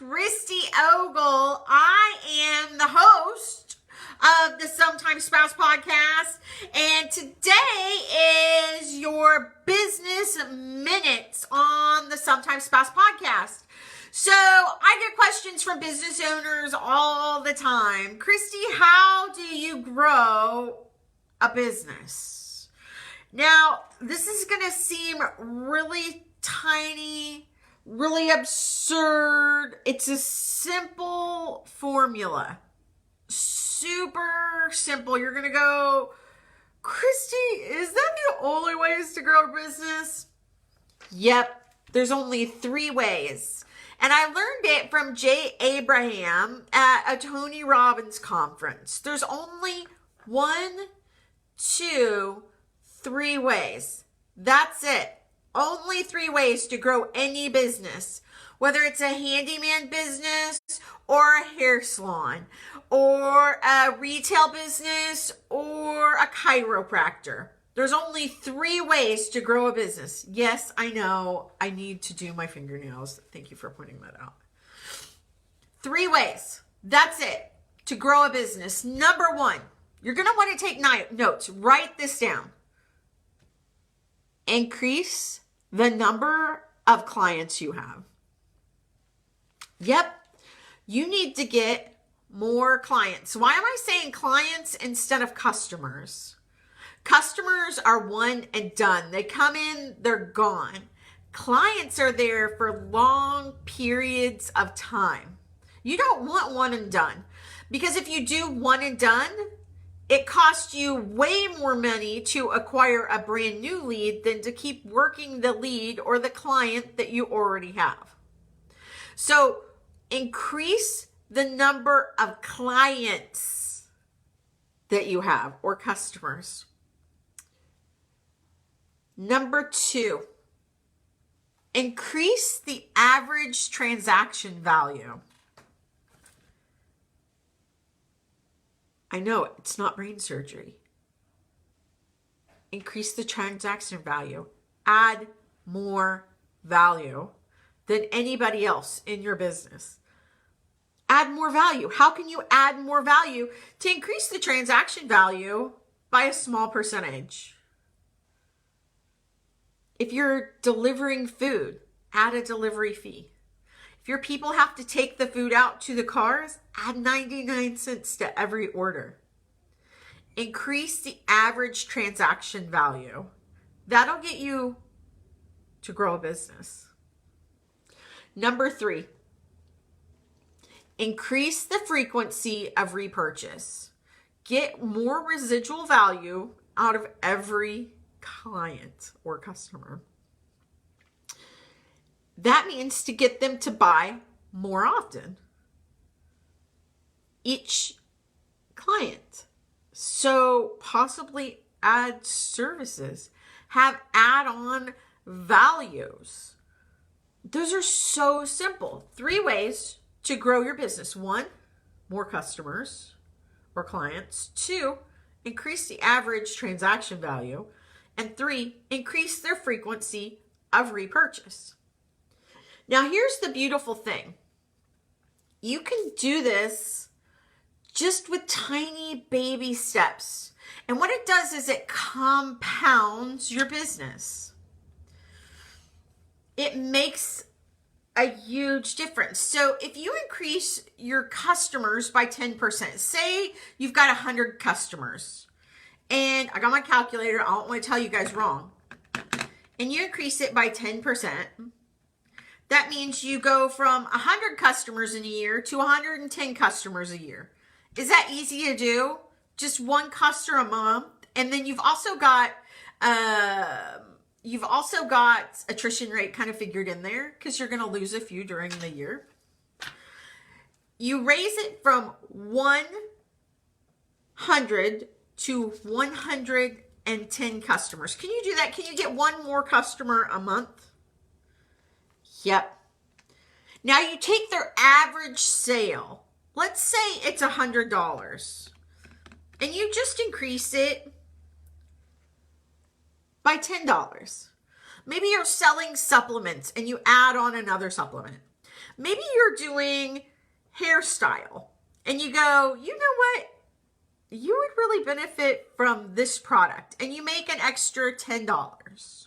Christy Ogle. I am the host of the Sometimes Spouse podcast, and today is your business minutes on the Sometimes Spouse podcast. So I get questions from business owners all the time. Christy, how do you grow a business? Now, this is going to seem really tiny, really absurd. It's a simple formula. Super simple. You're going to go, Christy, is that the only ways to grow a business? Yep. There's only 3 ways. And I learned it from Jay Abraham at a Tony Robbins conference. There's only 1, 2, 3 ways. That's it. Only 3 ways to grow any business, whether it's a handyman business or a hair salon or a retail business or a chiropractor. There's only 3 ways to grow a business. Yes, I know I need to do my fingernails. Thank you for pointing that out. 3 ways. That's it to grow a business. Number 1, you're going to want to take notes. Write this down. Increase the number of clients you have. Yep, you need to get more clients. Why am I saying clients instead of customers? Customers are one and done. They come in, they're gone. Clients are there for long periods of time. You don't want one and done, because if you do one and done, it costs you way more money to acquire a brand new lead than to keep working the lead or the client that you already have. So increase the number of clients that you have or customers. Number 2, increase the average transaction value. I know it's not brain surgery. Increase the transaction value. Add more value than anybody else in your business. Add more value. How can you add more value to increase the transaction value by a small percentage? If you're delivering food, add a delivery fee. If your people have to take the food out to the cars, add 99 cents to every order. Increase the average transaction value. That'll get you to grow a business. Number 3, increase the frequency of repurchase. Get more residual value out of every client or customer. That means to get them to buy more often. Each client. So possibly add services. Have add-on values. Those are so simple. 3 ways to grow your business. 1, more customers or clients. 2, increase the average transaction value. And 3, increase their frequency of repurchase. Now, here's the beautiful thing. You can do this just with tiny baby steps. And what it does is it compounds your business. It makes a huge difference. So if you increase your customers by 10%, say you've got 100 customers, and I got my calculator, I don't want to tell you guys wrong, and you increase it by 10%, that means you go from 100 customers in a year to 110 customers a year. Is that easy to do? Just 1 customer a month. And then you've also got attrition rate kind of figured in there, because you're going to lose a few during the year. You raise it from 100 to 110 customers. Can you do that? Can you get 1 more customer a month? Yep. Now you take their average sale. Let's say it's $100. And you just increase it by $10. Maybe you're selling supplements and you add on another supplement. Maybe you're doing hairstyle and you go, you know what? You would really benefit from this product, and you make an extra $10.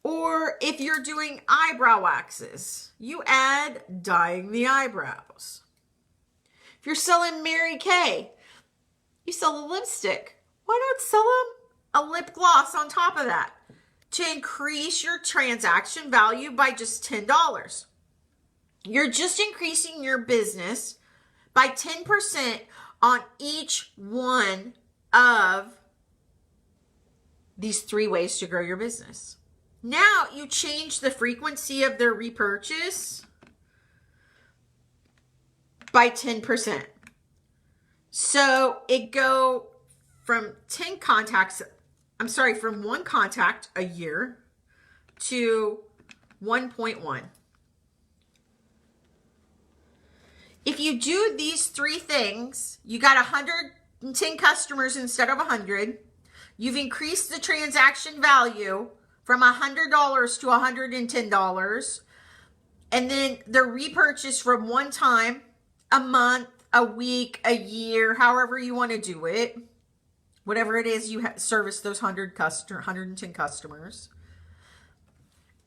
Or if you're doing eyebrow waxes, you add dyeing the eyebrows. If you're selling Mary Kay, you sell a lipstick. Why not sell them a lip gloss on top of that to increase your transaction value by just $10? You're just increasing your business by 10% on each one of these 3 ways to grow your business. Now you change the frequency of their repurchase by 10%. So it go from from 1 contact a year to 1.1. If you do these 3 things, you got 110 customers instead of 100. You've increased the transaction value from $100 to $110. And then the repurchase from 1 time, a month, a week, a year, however you want to do it. Whatever it is, you service those 110 customers.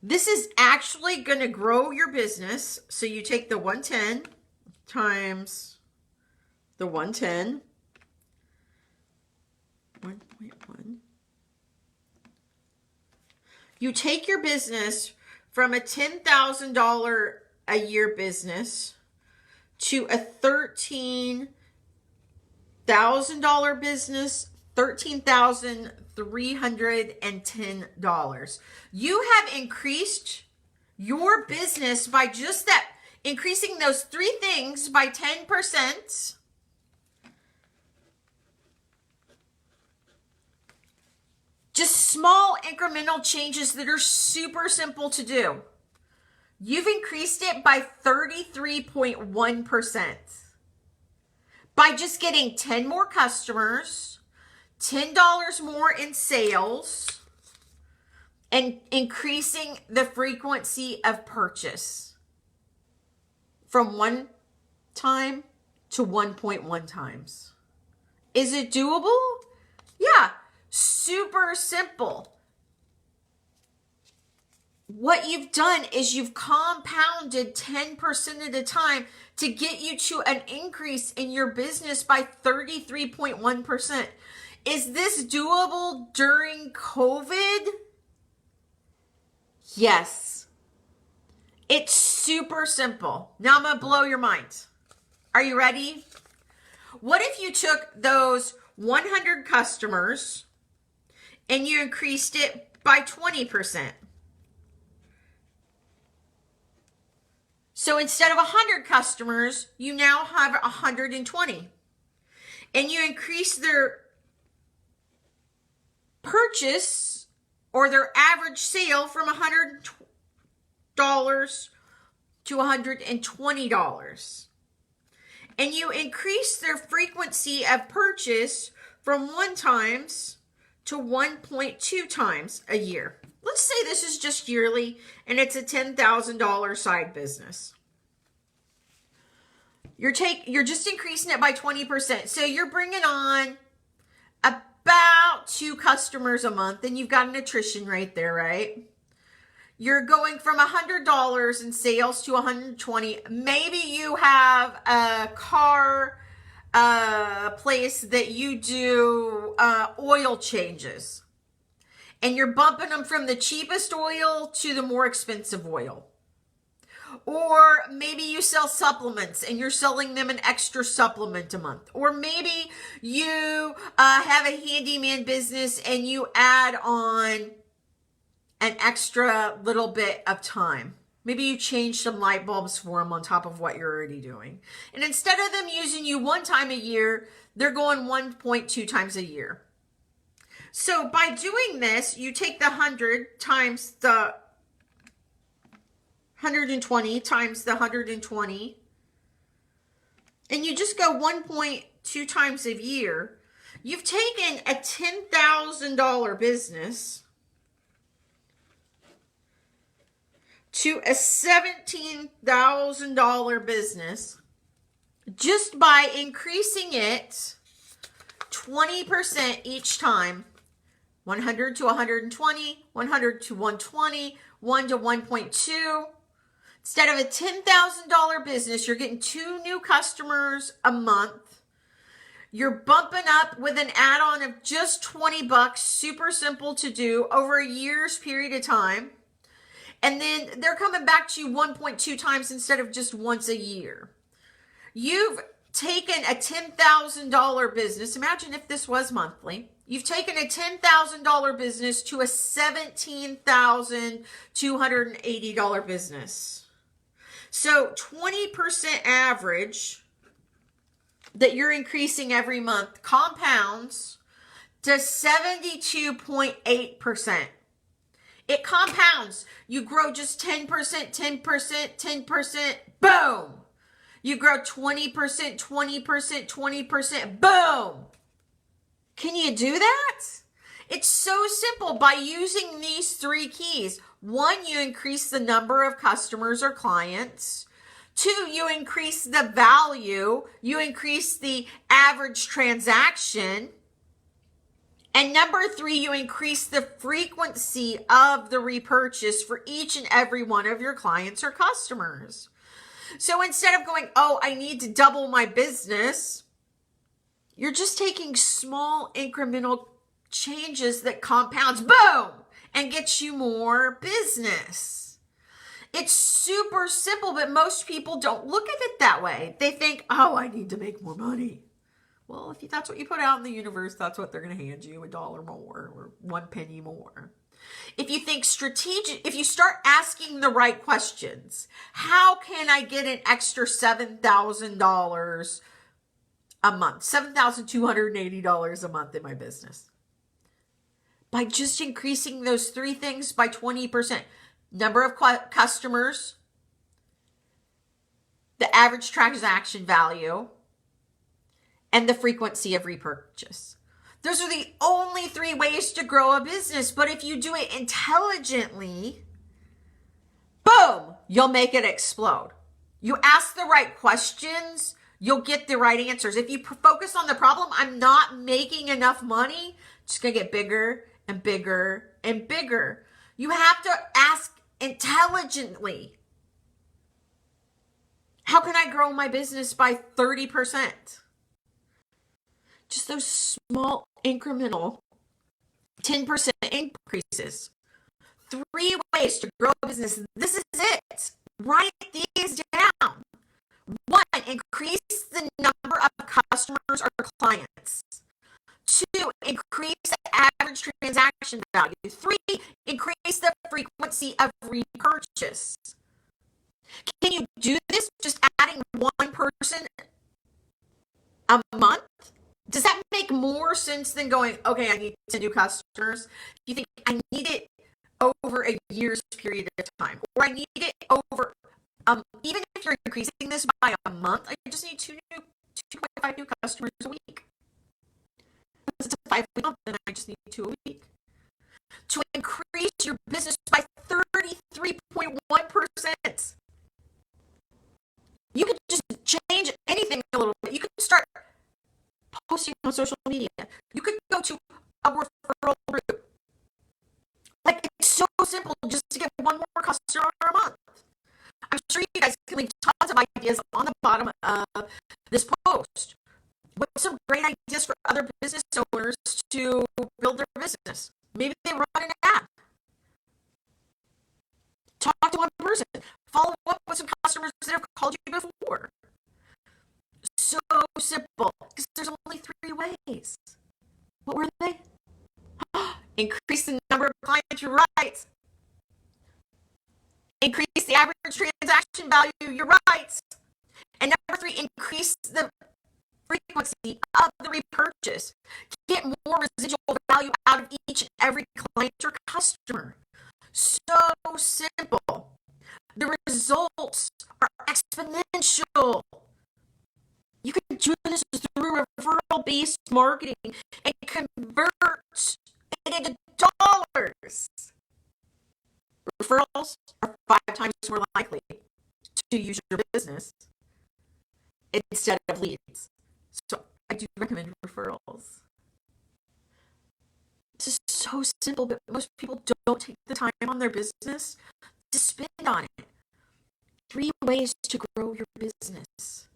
This is actually going to grow your business. So you take the 110 times the 110, 1.1. You take your business from a $10,000 a year business to a $13,000 business, $13,310. You have increased your business by just that, increasing those 3 things by 10%. Just small incremental changes that are super simple to do. You've increased it by 33.1% by just getting 10 more customers, $10 more in sales, and increasing the frequency of purchase from 1 time to 1.1 times. Is it doable? Yeah, super simple. What you've done is you've compounded 10% at a time to get you to an increase in your business by 33.1%. Is this doable during COVID? Yes. It's super simple. Now I'm going to blow your mind. Are you ready? What if you took those 100 customers and you increased it by 20%? So instead of 100 customers, you now have 120. And you increase their purchase or their average sale from $100 to $120. And you increase their frequency of purchase from 1 times to 1.2 times a year. Let's say this is just yearly and it's a $10,000 side business. You're just increasing it by 20%. So you're bringing on about 2 customers a month, and you've got an attrition rate there, right? You're going from $100 in sales to $120. Maybe you have a car place that you do oil changes, and you're bumping them from the cheapest oil to the more expensive oil. Or maybe you sell supplements and you're selling them an extra supplement a month. Or maybe you have a handyman business and you add on an extra little bit of time. Maybe you change some light bulbs for them on top of what you're already doing. And instead of them using you 1 time a year, they're going 1.2 times a year. So by doing this, you take the 100 times the 120 times the 120, and you just go 1.2 times a year. You've taken a $10,000 business to a $17,000 business just by increasing it 20% each time. 100 to 120, 100 to 120, 1 to 1.2. Instead of a $10,000 business, you're getting 2 new customers a month. You're bumping up with an add-on of just $20, super simple to do over a year's period of time. And then they're coming back to you 1.2 times instead of just once a year. You've taken a $10,000 business. Imagine if this was monthly. You've taken a $10,000 business to a $17,280 business. So 20% average that you're increasing every month compounds to 72.8%. It compounds. You grow just 10%, 10%, 10%, boom. You grow 20%, 20%, 20%, boom. Can you do that? It's so simple by using these 3 keys. 1, you increase the number of customers or clients. 2, you increase the value. You increase the average transaction. And number 3, you increase the frequency of the repurchase for each and every one of your clients or customers. So instead of going, oh, I need to double my business, you're just taking small incremental changes that compounds, boom, and gets you more business. It's super simple, but most people don't look at it that way. They think, oh, I need to make more money. Well, if that's what you put out in the universe, that's what they're going to hand you, $1 more or 1 penny more. If you think strategic, if you start asking the right questions, how can I get an extra $7,000 a month, $7,280 a month in my business? By just increasing those 3 things by 20%. Number of customers, the average transaction value, and the frequency of repurchase. Those are the only 3 ways to grow a business. But if you do it intelligently, boom, you'll make it explode. You ask the right questions, you'll get the right answers. If you focus on the problem, I'm not making enough money, it's just going to get bigger and bigger and bigger. You have to ask intelligently. How can I grow my business by 30%? Just those small incremental 10% increases. 3 ways to grow a business. This is it. Write these down. 1, increase the number of customers or clients. 2, increase the average transaction value. 3, increase the frequency of repurchase. Can you do this just adding 1 person a month? Does that make more sense than going, okay, I need 10 new customers? Do you think I need it over a year's period of time? Or I need it over, even if you're increasing this by a month, I just need 2.5 new customers a week. If it's a 5-week month, then I just need 2 a week. To increase your business by 33.1%. You can just change anything a little bit. You can start posting on social media. You could go to a referral group. Like, it's so simple just to get 1 more customer a month. I'm sure you guys can leave tons of ideas on the bottom of this post. What's some great ideas for other business owners to build their business? Maybe they run an ad. Talk to 1 person. Follow up with some customers that have called you before. So simple, because there's only 3 ways. What were they? Increase the number of clients, you're right. Increase the average transaction value, you're right. And number 3, increase the frequency of the repurchase. Get more residual value out of each and every client or customer. So simple. The results are exponential. You can do this through referral-based marketing and convert it into dollars. Referrals are 5 times more likely to use your business instead of leads. So I do recommend referrals. This is so simple, but most people don't take the time on their business to spend on it. 3 ways to grow your business.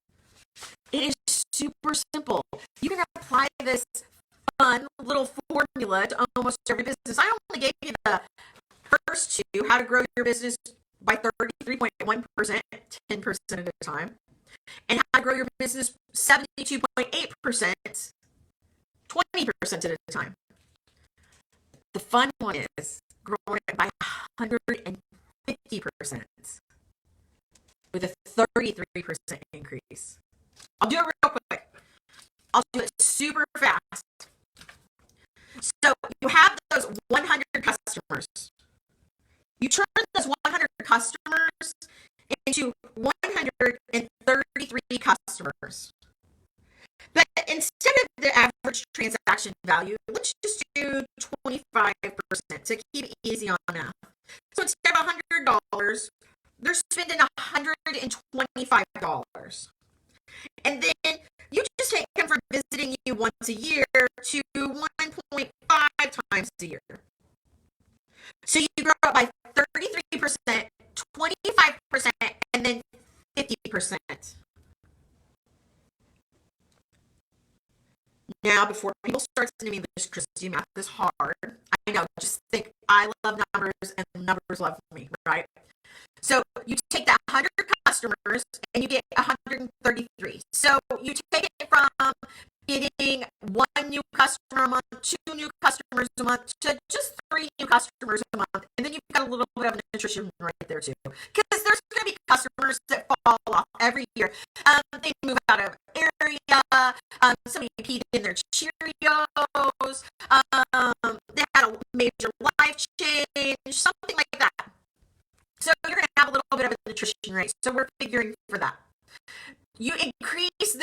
It is super simple. You can apply this fun little formula to almost every business. I only gave you the first 2, how to grow your business by 33.1%, 10% at a time, and how to grow your business 72.8%, 20% at a time. The fun one is growing it by 150% with a 33% increase. I'll do it real quick. I'll do it super fast. So you have those 100 customers. You turn those 100 customers into 133 customers. But instead of the average transaction value, let's just do 25% to keep it easy on math. So instead of $100, they're spending $125. And then you just take them from visiting you once a year to 1.5 times a year. So you grow up by 33%, 25%, and then 50%. Now, before people start sending me this, Christy, math is hard. I know, just think, I love numbers and numbers love me, right? So you take that 100 customers and you get 133. So you take it from getting 1 new customer a month, 2 new customers a month, to just 3 new customers a month. And then you've got a little bit of nutrition right there too. Because there's going to be customers that fall off every year. They move out of area. Somebody peed in their Cheerios. They had a major life change, something like that. So you're going to have a little bit of a nutrition rate. So we're figuring for that. You increase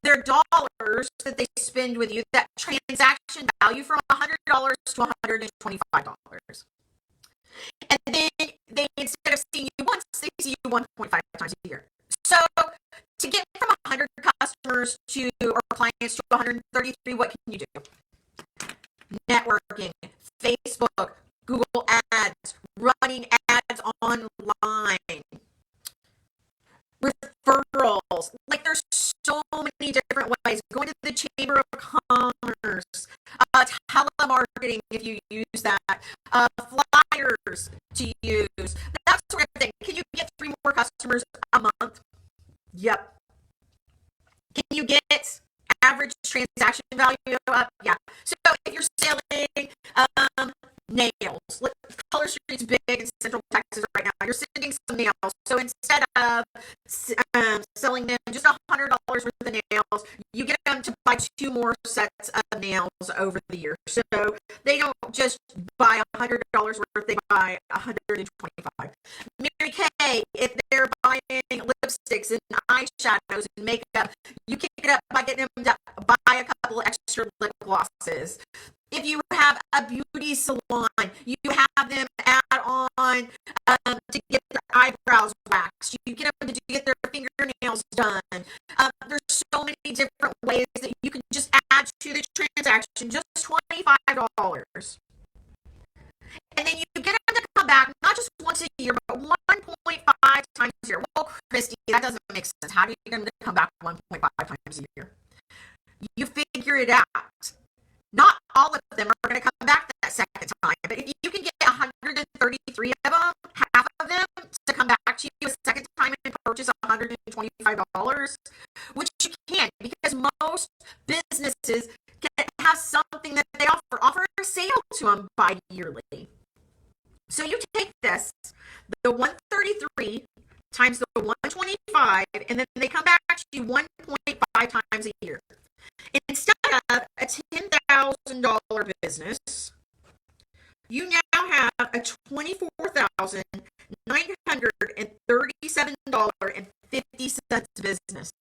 their dollars that they spend with you, that transaction value, from $100 to $125. And then they, instead of seeing you once, they see you 1.5 times a year. So to get from 100 customers to, or clients, to 133, what can you do? Networking, Facebook, Google Ads, running ads online, referrals. Like, there's so many different ways. Going to the Chamber of Commerce, telemarketing if you use that, flyers to use, that sort of thing. Can you get 3 more customers a month? Yep. Can you get average transaction value up? Yeah. So if you're selling nails, Color Street's big in Central Texas right now. You're sending some nails. So instead of selling them just $100 worth of nails, you get them to buy 2 more sets of nails over the year. So they don't just buy $100 worth, they buy $125. Mary Kay, if they're buying lipsticks and eyeshadows and makeup, you kick it up by getting them to buy a couple extra lip glosses. If you have a beauty salon, you have them add on to get their eyebrows waxed. You get them to get their fingernails done. There's so many different ways that you can just add to the transaction, just $25. And then you get them to come back, not just once a year, but 1.5 times a year. Well, Christy, that doesn't make sense. How do you get them to come back 1.5 times a year? You figure it out. Not all of them are going to come back that second time, but if you can get 133 of them, half of them, to come back to you a second time and purchase $125, which you can, because most businesses can have something that they offer a sale to them bi-yearly. So you take this, the 133 times the 125, and then they come back to you 1.5 times a year. Instead of a $10,000 business, you now have a $24,937.50 business.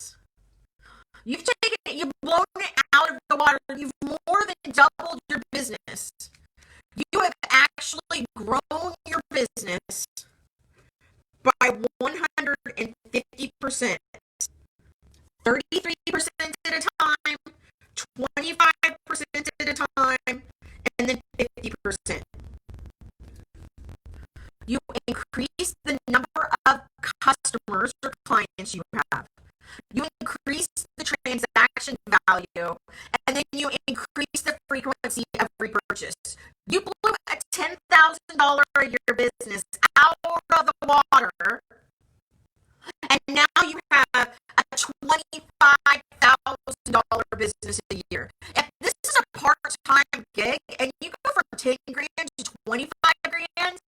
You've taken it, you've blown it out of the water, you've more than doubled your business. You have actually grown your business by 150%. 33% at a time, 25% at a time, and then 50%. You increase the number of customers or clients you have. You increase the transaction value, and then you increase the frequency of repurchase. You blew a $10,000 a year business out of the water, and now you have a $25,000 business a year. If this is a part-time gig and you go from 10 grand to 25 grand,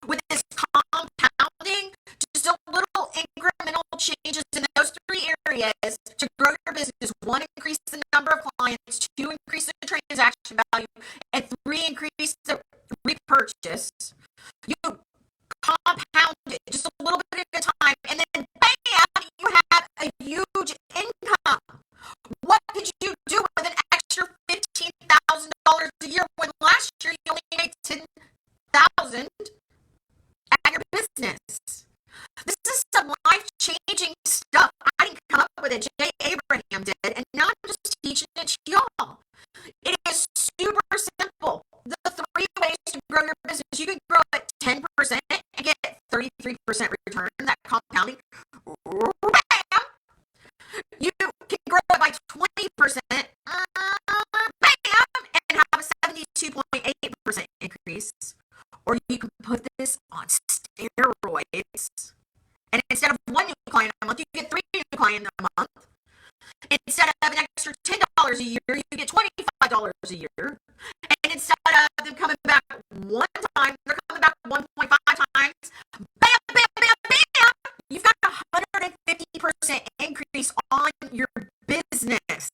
with this compounding, just a little incremental changes in those three areas to grow your business. One, increase the number of clients. Two, increase the transaction value. And three, increase the repurchase. You compound it just a little bit at a time, and then bam, you have a huge income. What could you do with an extra $15,000 a year when last year you only made $10,000 at your business? This is some life-changing stuff. I didn't come up with it. Jay Abraham did, and now I'm just teaching it to y'all. It is super simple. The three ways to grow your business. You can grow at 10% and get 33% return, that compounding. Bam! You can grow it by 20%, bam, and have a 72.8% increase. Or you can put this on steroids, and instead of one new client a month, you get 3 new clients a month. Instead of an extra $10 a year, you get $25 a year. And instead of them coming back one time, they're coming back 1.5 times. Bam, bam, bam, bam! You've got a 150% increase on your business.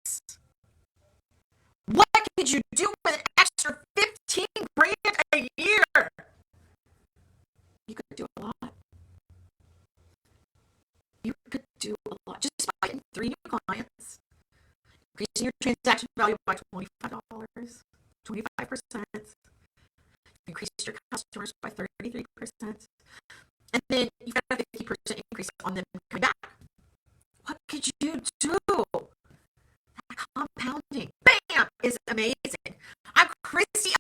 What could you do with an extra 15 grand a year? You could do a lot. You could do a lot just by getting 3 new clients, increasing your transaction value by $25, 25%. Increase your customers by 33%, and then you've got a 50% increase on them coming back. What could you do? That compounding, bam, is amazing. I'm Christy